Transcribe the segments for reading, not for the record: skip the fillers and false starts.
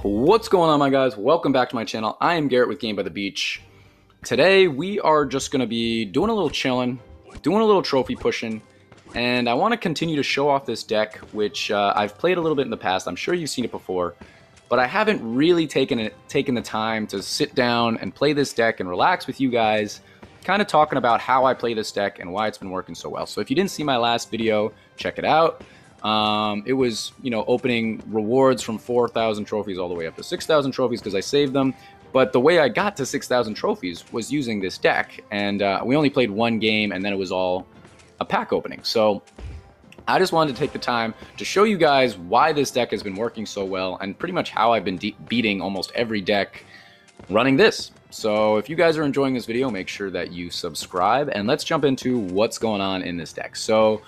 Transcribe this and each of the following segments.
What's going on, my guys? Welcome back to my channel. I am Garrett with Game by the Beach. Today we are just going to be doing a little chilling, doing a little trophy pushing, and I want to continue to show off this deck, which I've played a little bit in the past. I'm sure you've seen it before, but I haven't really taken the time to sit down and play this deck and relax with you guys, kind of talking about how I play this deck and why it's been working so well. So if you didn't see my last video, check it out. It was, opening rewards from 4,000 trophies all the way up to 6,000 trophies because I saved them. But the way I got to 6,000 trophies was using this deck. And we only played one game, and then it was all a pack opening. So I just wanted to take the time to show you guys why this deck has been working so well and pretty much how I've been beating almost every deck running this. So if you guys are enjoying this video, make sure that you subscribe. And let's jump into what's going on in this deck. So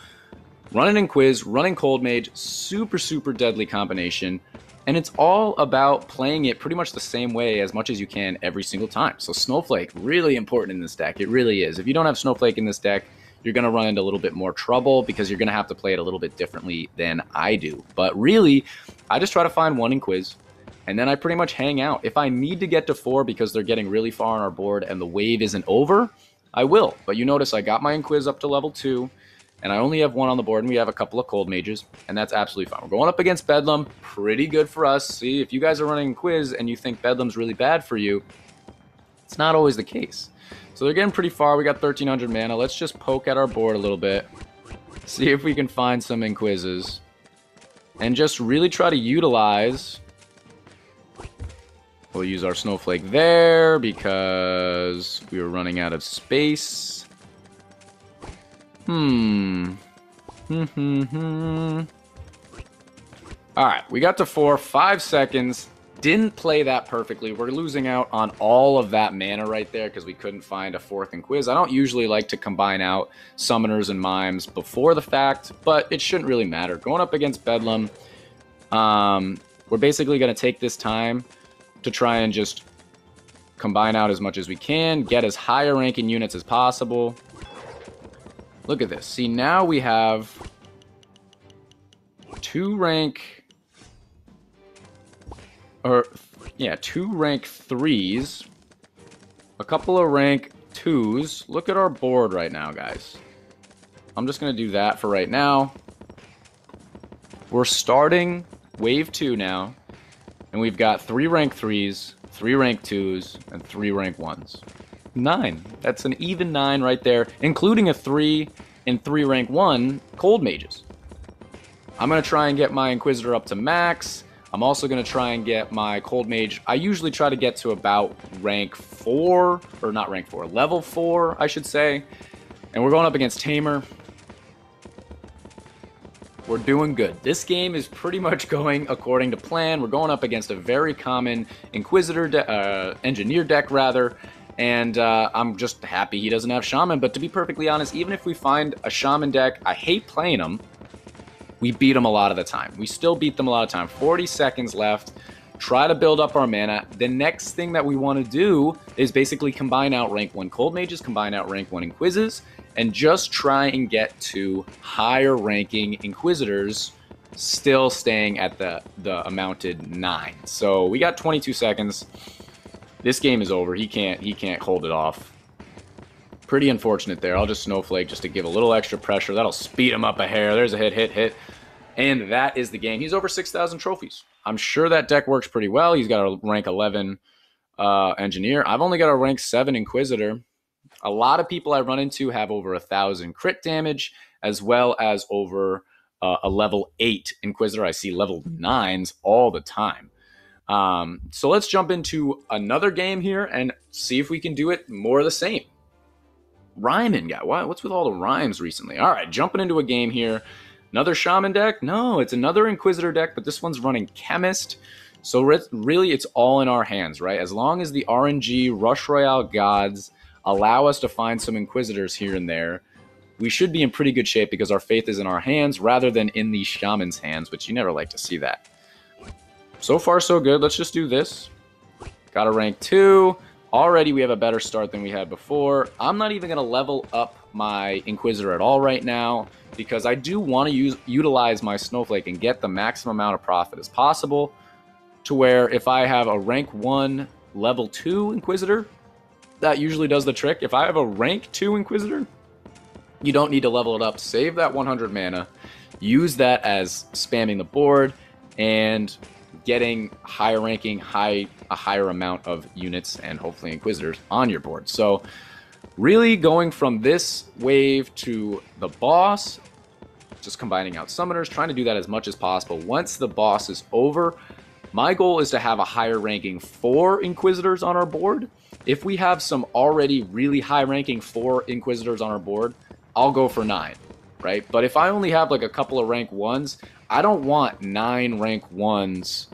running in Quiz, running Cold Mage, super deadly combination, and it's all about playing it pretty much the same way as much as you can every single time. So Snowflake, really important in this deck. It really is. If you don't have Snowflake in this deck, you're going to run into a little bit more trouble because you're going to have to play it a little bit differently than I do. But really, I just try to find one in Quiz, and then I pretty much hang out. If I need to get to 4 because they're getting really far on our board and the wave isn't over, I will. But you notice I got my Inquiz up to level 2, and I only have 1 on the board, and we have a couple of Cold Mages, and that's absolutely fine. We're going up against Bedlam, pretty good for us. See, if you guys are running Quiz and you think Bedlam's really bad for you, it's not always the case. So they're getting pretty far. We got 1,300 mana. Let's just poke at our board a little bit, see if we can find some Inquizzes, and just really try to utilize. We'll use our Snowflake there because we were running out of space. Alright, we got to 4, 5 seconds. Didn't play that perfectly. We're losing out on all of that mana right there because we couldn't find a 4th Inquiz. I don't usually like to combine out Summoners and Mimes before the fact, but it shouldn't really matter. Going up against Bedlam, we're basically going to take this time to try and just combine out as much as we can, get as higher ranking units as possible. Look at this. See, now we have 2 rank 3s, a couple of rank 2s. Look at our board right now, guys. I'm just going to do that for right now. We're starting wave 2 now, and we've got 3 rank 3s, 3 rank 2s, and 3 rank 1s. 9. That's an even 9 right there, including a 3 and 3 rank 1 Cold Mages. I'm going to try and get my Inquisitor up to max. I'm also going to try and get my Cold Mage. I usually try to get to about rank 4, or not rank 4, level 4, I should say. And we're going up against Tamer. We're doing good. This game is pretty much going according to plan. We're going up against a very common Inquisitor Engineer deck, rather. And I'm just happy he doesn't have Shaman. But to be perfectly honest, even if we find a Shaman deck, I hate playing them. We beat them a lot of the time. We still beat them a lot of time. 40 seconds left. Try to build up our mana. The next thing that we want to do is basically combine out rank 1 Cold Mages, combine out rank 1 Inquizzes, and just try and get to higher ranking Inquisitors, still staying at the amounted 9. So we got 22 seconds. This game is over. He can't hold it off. Pretty unfortunate there. I'll just Snowflake just to give a little extra pressure. That'll speed him up a hair. There's a hit. And that is the game. He's over 6,000 trophies. I'm sure that deck works pretty well. He's got a rank 11 Engineer. I've only got a rank 7 Inquisitor. A lot of people I run into have over 1,000 crit damage, as well as over a level 8 Inquisitor. I see level 9s all the time. So let's jump into another game here and see if we can do it more of the same. Rhyming guy. What's with all the rhymes recently? All right, jumping into a game here. Another Shaman deck? No, it's another Inquisitor deck, but this one's running Chemist. So really, it's all in our hands, right? As long as the RNG Rush Royale gods allow us to find some Inquisitors here and there, we should be in pretty good shape because our faith is in our hands rather than in the Shaman's hands, which you never like to see that. So far, so good. Let's just do this. Got a rank 2. Already we have a better start than we had before. I'm not even going to level up my Inquisitor at all right now because I do want to utilize my Snowflake and get the maximum amount of profit as possible. to where if I have a rank 1 level 2 Inquisitor, that usually does the trick. If I have a rank 2 Inquisitor, you don't need to level it up. Save that 100 mana. Use that as spamming the board and getting higher ranking, a higher amount of units and hopefully Inquisitors on your board. So really going from this wave to the boss, just combining out summoners, trying to do that as much as possible. Once the boss is over, my goal is to have a higher ranking 4 Inquisitors on our board. If we have some already really high ranking 4 Inquisitors on our board, I'll go for 9, right? But if I only have like a couple of rank 1s, I don't want 9 rank 1s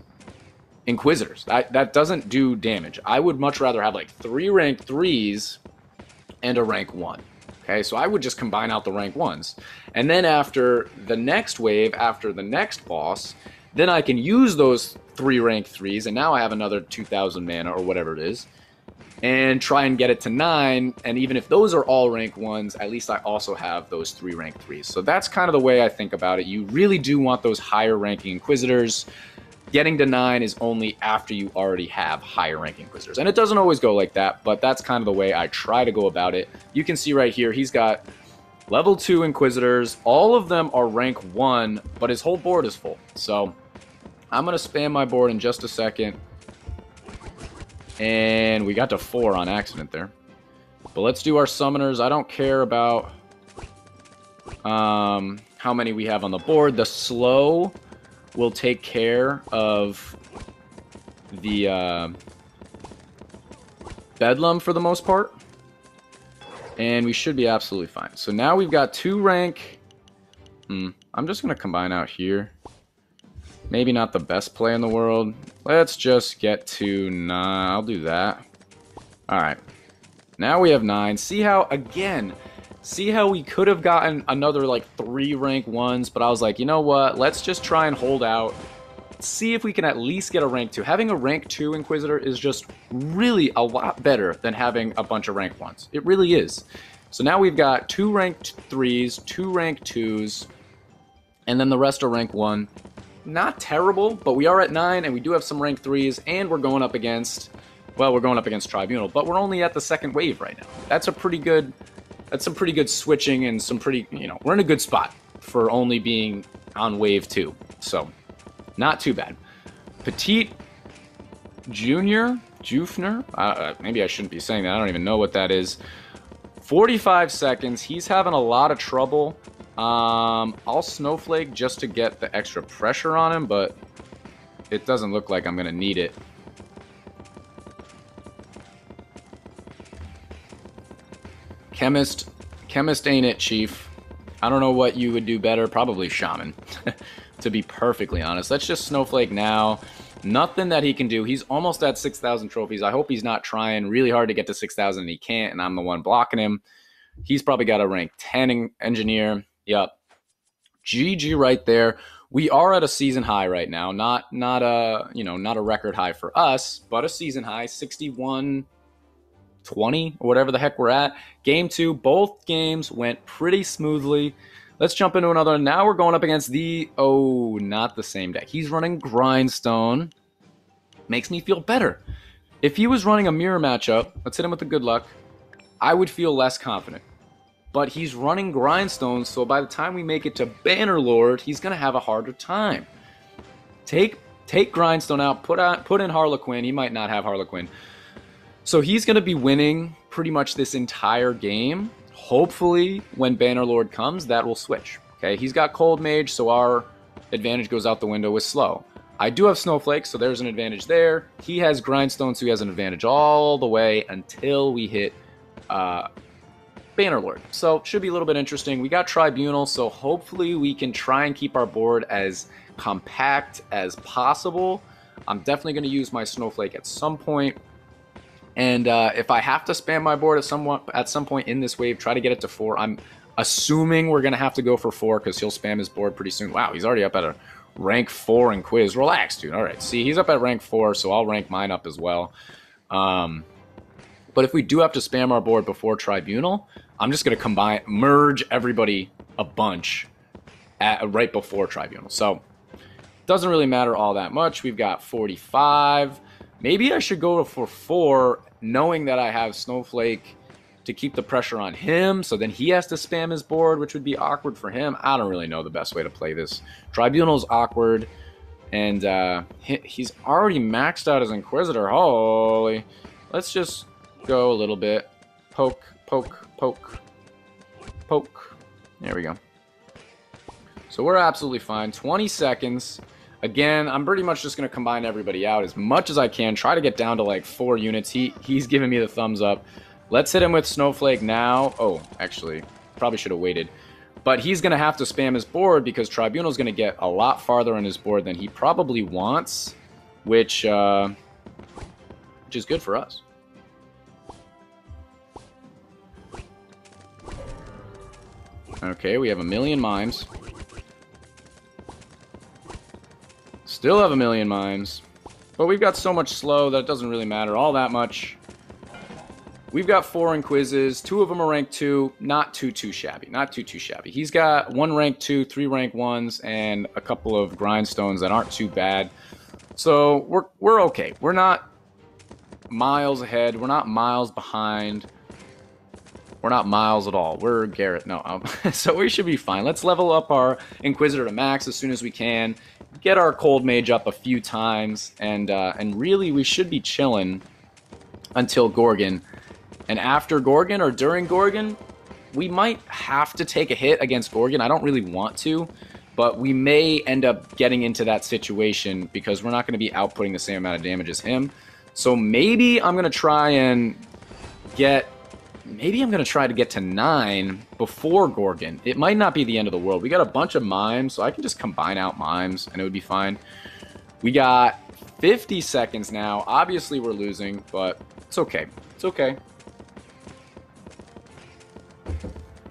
Inquisitors. That doesn't do damage. I would much rather have like 3 rank 3s and a rank 1. Okay, so I would just combine out the rank 1s. And then after the next wave, after the next boss, then I can use those 3 rank 3s, and now I have another 2,000 mana or whatever it is, and try and get it to 9. And even if those are all rank 1s, at least I also have those 3 rank 3s. So that's kind of the way I think about it. You really do want those higher ranking Inquisitors. Getting to 9 is only after you already have higher ranking Inquisitors. And it doesn't always go like that, but that's kind of the way I try to go about it. You can see right here, he's got level 2 Inquisitors. All of them are rank 1, but his whole board is full. So I'm going to spam my board in just a second. And we got to 4 on accident there. But let's do our summoners. I don't care about how many we have on the board. The slow will take care of the Bedlam for the most part. And we should be absolutely fine. So now we've got 2 rank... I'm just going to combine out here. Maybe not the best play in the world. Let's just get to 9. I'll do that. Alright. Now we have 9. See how, again... See how we could have gotten another, like, 3 rank 1s, but I was like, you know what? Let's just try and hold out. See if we can at least get a rank 2. Having a rank 2 Inquisitor is just really a lot better than having a bunch of rank 1s. It really is. So now we've got 2 rank 3s, 2 rank 2s, and then the rest are rank 1. Not terrible, but we are at 9, and we do have some rank 3s, and we're going up against... Well, we're going up against Tribunal, but we're only at the second wave right now. That's a pretty good... That's some pretty good switching and some pretty, we're in a good spot for only being on wave 2. So, not too bad. Petite Junior, Jufner, maybe I shouldn't be saying that. I don't even know what that is. 45 seconds. He's having a lot of trouble. I'll Snowflake just to get the extra pressure on him, but it doesn't look like I'm going to need it. Chemist ain't it, Chief. I don't know what you would do better. Probably Shaman, to be perfectly honest. Let's just Snowflake now. Nothing that he can do. He's almost at 6,000 trophies. I hope he's not trying really hard to get to 6,000 and he can't, and I'm the one blocking him. He's probably got a rank 10 engineer. Yep. GG right there. We are at a season high right now. Not a record high for us, but a season high, 61-20 or whatever the heck we're at. Game 2, both games went pretty smoothly. Let's jump into another. Now we're going up against not the same deck. He's running Grindstone. Makes me feel better. If he was running a mirror matchup, let's hit him with the good luck, I would feel less confident. But he's running Grindstone, so by the time we make it to Bannerlord, he's going to have a harder time. Take Grindstone out, put in Harlequin. He might not have Harlequin. So he's going to be winning pretty much this entire game. Hopefully, when Bannerlord comes, that will switch. Okay, he's got Cold Mage, so our advantage goes out the window with Slow. I do have Snowflake, so there's an advantage there. He has Grindstone, so he has an advantage all the way until we hit Bannerlord. So should be a little bit interesting. We got Tribunal, so hopefully we can try and keep our board as compact as possible. I'm definitely going to use my Snowflake at some point. And if I have to spam my board at some point in this wave, try to get it to 4. I'm assuming we're going to have to go for 4 because he'll spam his board pretty soon. Wow, he's already up at a rank 4 in Quiz. Relax, dude. All right, see, he's up at rank 4, so I'll rank mine up as well. But if we do have to spam our board before Tribunal, I'm just going to merge everybody a bunch right before Tribunal. So Doesn't really matter all that much. We've got 45. Maybe I should go for 4, knowing that I have Snowflake to keep the pressure on him, so then he has to spam his board, which would be awkward for him. I don't really know the best way to play this. Tribunal's awkward, and he's already maxed out his Inquisitor. Holy. Let's just go a little bit. Poke, poke, poke, poke. There we go. So we're absolutely fine. 20 seconds. Again, I'm pretty much just going to combine everybody out as much as I can. Try to get down to like 4 units. He's giving me the thumbs up. Let's hit him with Snowflake now. Oh, actually, probably should have waited. But he's going to have to spam his board because Tribunal's going to get a lot farther on his board than he probably wants, which is good for us. Okay, we have a million mimes. Still have a million mimes. But we've got so much slow that it doesn't really matter all that much. We've got 4 Inquizzes. 2 of them are rank 2. Not too shabby. Not too shabby. He's got 1 rank 2, 3 rank 1s, and a couple of grindstones that aren't too bad. So we're okay. We're not miles ahead. We're not miles behind. We're not miles at all. We're Garrett. No. So we should be fine. Let's level up our Inquisitor to max as soon as we can. Get our Cold Mage up a few times. And really, we should be chilling until Gorgon. And after Gorgon or during Gorgon, we might have to take a hit against Gorgon. I don't really want to, but we may end up getting into that situation because we're not going to be outputting the same amount of damage as him. So maybe I'm going to try and get... Maybe I'm going to try to get to 9 before Gorgon. It might not be the end of the world. We got a bunch of mimes, so I can just combine out mimes, and it would be fine. We got 50 seconds now. Obviously, we're losing, but it's okay. It's okay.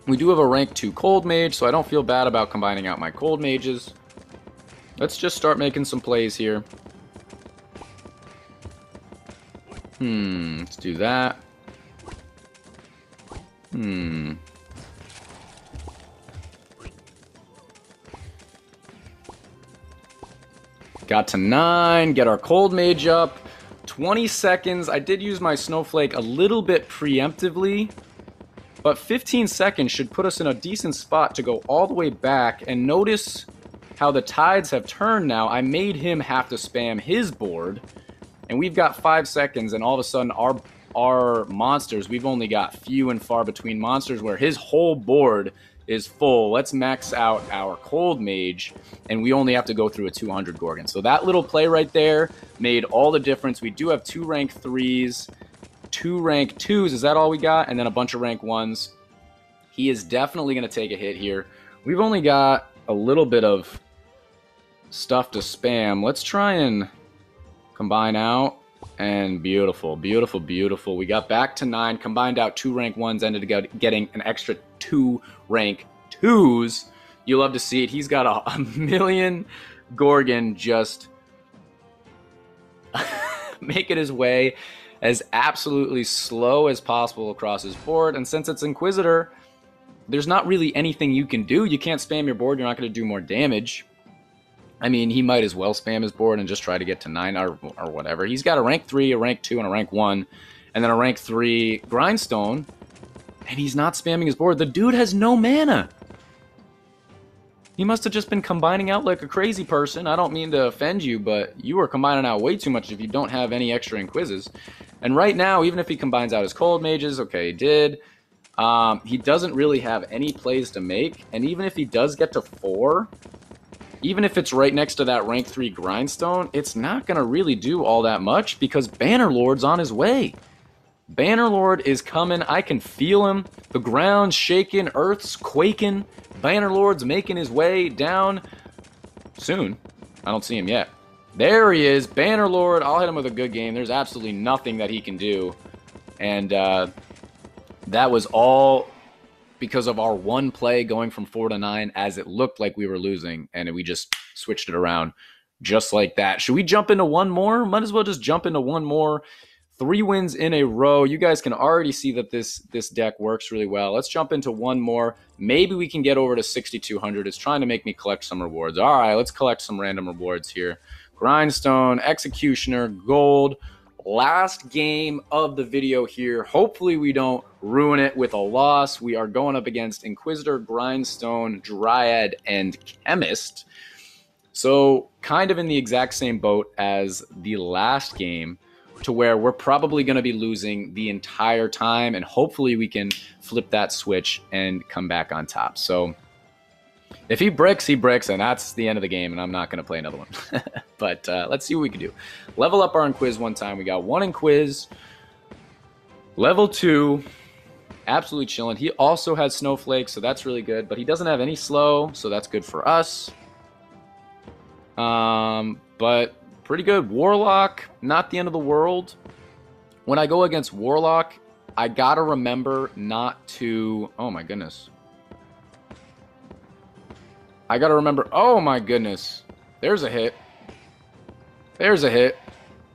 We do have a rank 2 Cold Mage, so I don't feel bad about combining out my Cold Mages. Let's just start making some plays here. Let's do that. Got to 9, get our Cold Mage up. 20 seconds. I did use my Snowflake a little bit preemptively, but 15 seconds should put us in a decent spot to go all the way back. And notice how the tides have turned now. I made him have to spam his board, and we've got 5 seconds, and all of a sudden our monsters, we've only got few and far between monsters where his whole board is full. Let's max out our Cold Mage, and we only have to go through a 200 Gorgon. So that little play right there made all the difference. We do have 2 rank 3s, 2 rank 2s. Is that all we got? And then a bunch of rank 1s. He is definitely going to take a hit here. We've only got a little bit of stuff to spam. Let's try and combine out. And beautiful, beautiful, beautiful. We got back to 9, combined out 2 rank 1s, ended up getting an extra 2 rank 2s. You love to see it. He's got a million Gorgon just making his way as absolutely slow as possible across his board. And since it's Inquisitor, there's not really anything you can do. You can't spam your board. You're not going to do more damage. I mean, he might as well spam his board and just try to get to 9 or whatever. He's got a rank 3, a rank 2, and a rank 1, and then a rank 3 grindstone, and he's not spamming his board. The dude has no mana. He must have just been combining out like a crazy person. I don't mean to offend you, but you are combining out way too much if you don't have any extra Inquizzes. And right now, even if he combines out his Cold Mages, okay, he did. He doesn't really have any plays to make, and even if he does get to 4... even if it's right next to that rank 3 grindstone, it's not going to really do all that much because Bannerlord's on his way. Bannerlord is coming. I can feel him. The ground's shaking. Earth's quaking. Bannerlord's making his way down soon. I don't see him yet. There he is. Bannerlord. I'll hit him with a good game. There's absolutely nothing that he can do. And that was all because of our one play going from 4 to 9 as it looked like we were losing, and we just switched it around just like that. Should we jump into one more? Might as well just jump into one more. 3 wins in a row. You guys can already see that this deck works really well. Let's jump into one more. Maybe we can get over to 6,200. It's trying to make me collect some rewards. All right, let's collect some random rewards here. Grindstone, Executioner, Gold. Last game of the video here. Hopefully we don't ruin it with a loss. We are going up against Inquisitor, Grindstone, Dryad, and Chemist. So kind of in the exact same boat as the last game, to where we're probably going to be losing the entire time, and hopefully we can flip that switch and come back on top. So if he bricks, and that's the end of the game, and I'm not going to play another one. But let's see what we can do. Level up our Inquiz one time. We got 1 Inquiz. Level 2. Absolutely chilling. He also has Snowflake, so that's really good. But he doesn't have any slow, so that's good for us. But pretty good. Warlock, not the end of the world. When I go against Warlock, I got to remember not to... Oh, my goodness. I got to remember... Oh, my goodness. There's a hit. There's a hit.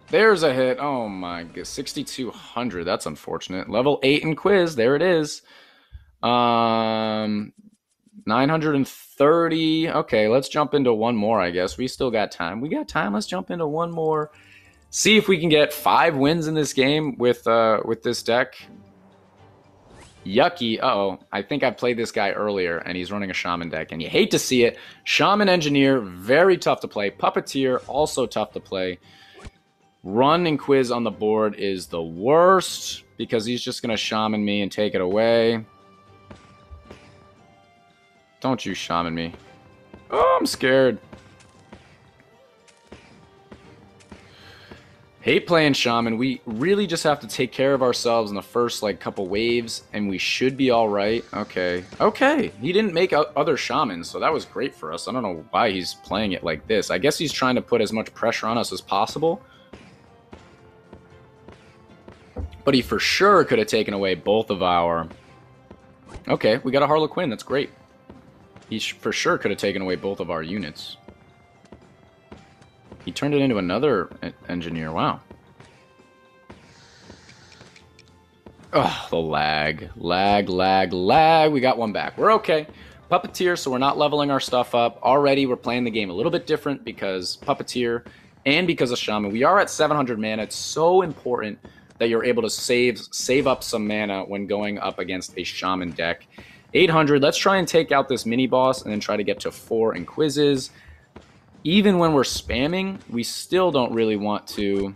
There's a hit. Oh, my God. 6,200. That's unfortunate. Level 8 in quiz. There it is. 930. Okay, let's jump into one more, I guess. We still got time. We got time. Let's jump into one more. See if we can get 5 wins in this game with this deck. Yucky. Uh-oh. I think I played this guy earlier, and he's running a Shaman deck, and you hate to see it. Shaman Engineer, very tough to play. Puppeteer, also tough to play. Run and Quiz on the board is the worst, because he's just going to Shaman me and take it away. Don't you Shaman me. Oh, I'm scared. Hate playing Shaman. We really just have to take care of ourselves in the first, like, couple waves, and we should be all right. Okay. Okay. He didn't make other Shamans, so that was great for us. I don't know why he's playing it like this. I guess he's trying to put as much pressure on us as possible. But he for sure could have taken away both of our... Okay, we got a Harlequin. That's great. He for sure could have taken away both of our units. He turned it into another engineer. Wow. Oh, the lag. Lag, lag, lag. We got one back. We're okay. Puppeteer, so we're not leveling our stuff up. Already, we're playing the game a little bit different because Puppeteer and because of Shaman. We are at 700 mana. It's so important that you're able to save up some mana when going up against a Shaman deck. 800. Let's try and take out this mini-boss and then try to get to 4 Inquizzes. Even when we're spamming, we still don't really want to...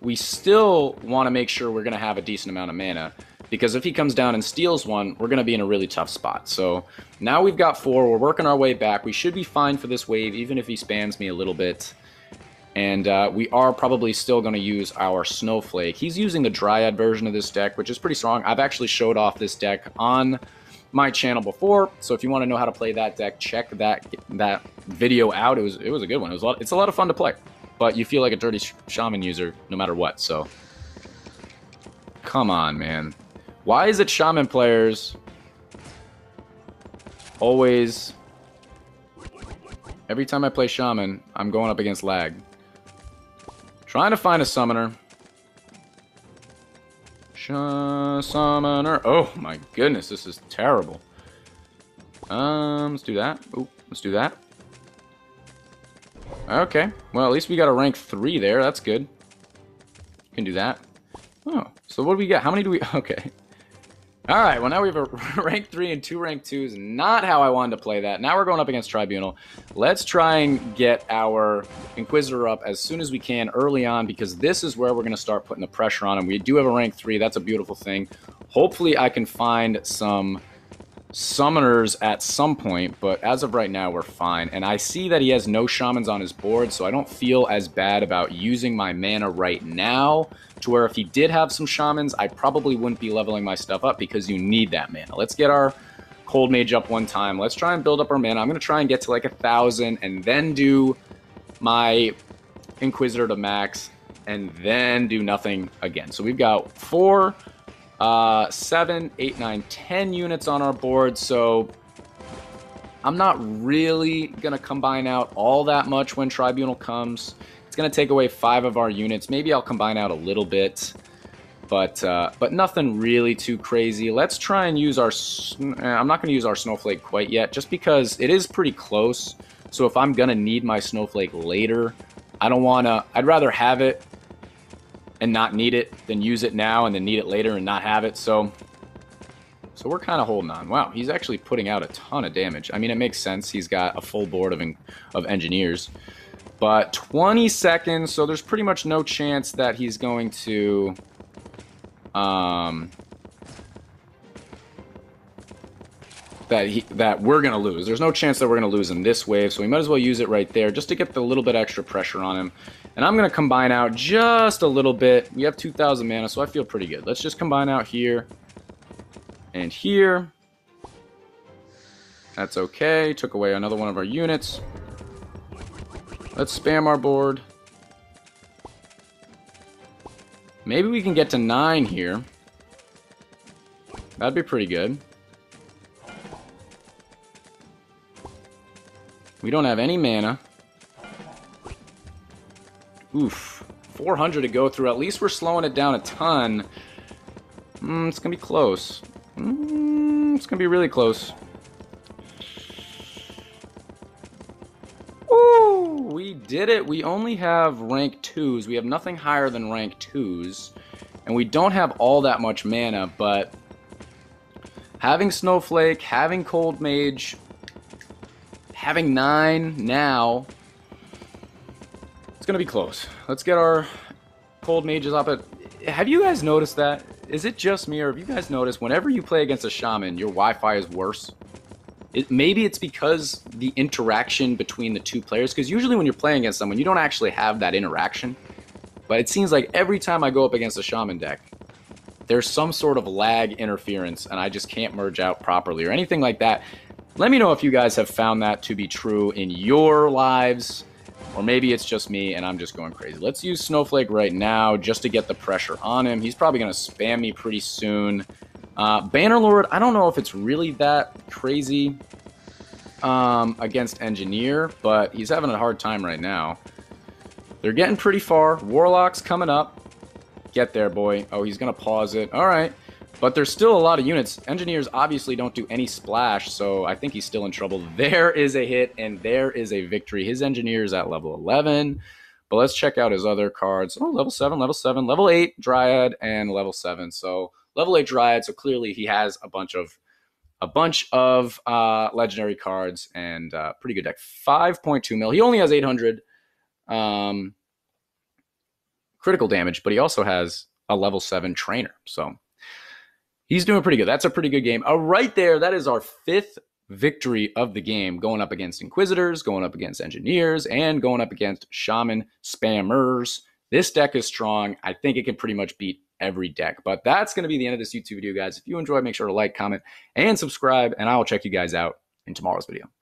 We still want to make sure we're going to have a decent amount of mana. Because if he comes down and steals one, we're going to be in a really tough spot. So now we've got 4. We're working our way back. We should be fine for this wave, even if he spams me a little bit. And we are probably still going to use our Snowflake. He's using the Dryad version of this deck, which is pretty strong. I've actually showed off this deck on my channel before, so if you want to know how to play that deck, check that video out. It was a good one. It's a lot of fun to play, but you feel like a dirty Shaman user no matter what. So come on, man. Why is it Shaman players always... Every time I play Shaman, I'm going up against lag. Trying to find a summoner. Summoner. Oh my goodness, this is terrible. Let's do that. Oh, let's do that. Okay. Well, at least we got a rank 3 there. That's good. Can do that. Oh, so what do we got? How many do we... Okay. All right, well, now we have a rank 3 and 2 rank 2s. Not how I wanted to play that. Now we're going up against Tribunal. Let's try and get our Inquisitor up as soon as we can early on, because this is where we're going to start putting the pressure on him. We do have a rank 3. That's a beautiful thing. Hopefully I can find some summoners at some point, but as of right now, we're fine. And I see that he has no Shamans on his board, so I don't feel as bad about using my mana right now, to where if he did have some Shamans, I probably wouldn't be leveling my stuff up because you need that mana. Let's get our Cold Mage up one time. Let's try and build up our mana. I'm going to try and get to like 1,000 and then do my Inquisitor to max and then do nothing again. So we've got 4, 7, 8, 9, 10 units on our board. So I'm not really going to combine out all that much when Tribunal comes. It's going to take away 5 of our units. Maybe I'll combine out a little bit, but nothing really too crazy. Let's try and use our... I'm not going to use our Snowflake quite yet, just because it is pretty close. So if I'm going to need my Snowflake later, I don't want to... I'd rather have it and not need it than use it now and then need it later and not have it. So we're kind of holding on. Wow, he's actually putting out a ton of damage. I mean, it makes sense. He's got a full board of engineers. But 20 seconds, so there's pretty much no chance that he's going to... that we're going to lose. There's no chance that we're going to lose in this wave, so we might as well use it right there just to get the little bit extra pressure on him. And I'm going to combine out just a little bit. We have 2,000 mana, so I feel pretty good. Let's just combine out here and here. That's okay. Took away another one of our units. Let's spam our board. Maybe we can get to 9 here. That'd be pretty good. We don't have any mana. Oof. 400 to go through. At least we're slowing it down a ton. It's going to be close. It's going to be really close. Ooh, we did it. We only have rank 2s. We have nothing higher than rank 2s. And we don't have all that much mana, but having Snowflake, having Cold Mage, having 9 now, it's going to be close. Let's get our Cold Mages up at... Have you guys noticed that? Is it just me, or have you guys noticed whenever you play against a Shaman, your Wi-Fi is worse? Maybe it's because the interaction between the two players, because usually when you're playing against someone, you don't actually have that interaction. But it seems like every time I go up against a Shaman deck, there's some sort of lag interference, and I just can't merge out properly or anything like that. Let me know if you guys have found that to be true in your lives, or maybe it's just me and I'm just going crazy. Let's use Snowflake right now just to get the pressure on him. He's probably going to spam me pretty soon. Bannerlord, I don't know if it's really that crazy against Engineer, but he's having a hard time right now. They're getting pretty far. Warlock's coming up. Get there, boy. Oh, he's going to pause it. All right. But there's still a lot of units. Engineers obviously don't do any splash, so I think he's still in trouble. There is a hit, and there is a victory. His Engineer is at level 11. But let's check out his other cards. Oh, level 7, level 8, Dryad, and level 7. So level 8 Dryad, so clearly he has a bunch of legendary cards and pretty good deck. 5.2 mil. He only has 800 critical damage, but he also has a level 7 trainer. So he's doing pretty good. That's a pretty good game. Right there, that is our 5th victory of the game, going up against Inquisitors, going up against Engineers, and going up against Shaman Spammers. This deck is strong. I think it can pretty much beat every deck. But that's going to be the end of this YouTube video, guys. If you enjoyed, make sure to like, comment, and subscribe, and I will check you guys out in tomorrow's video.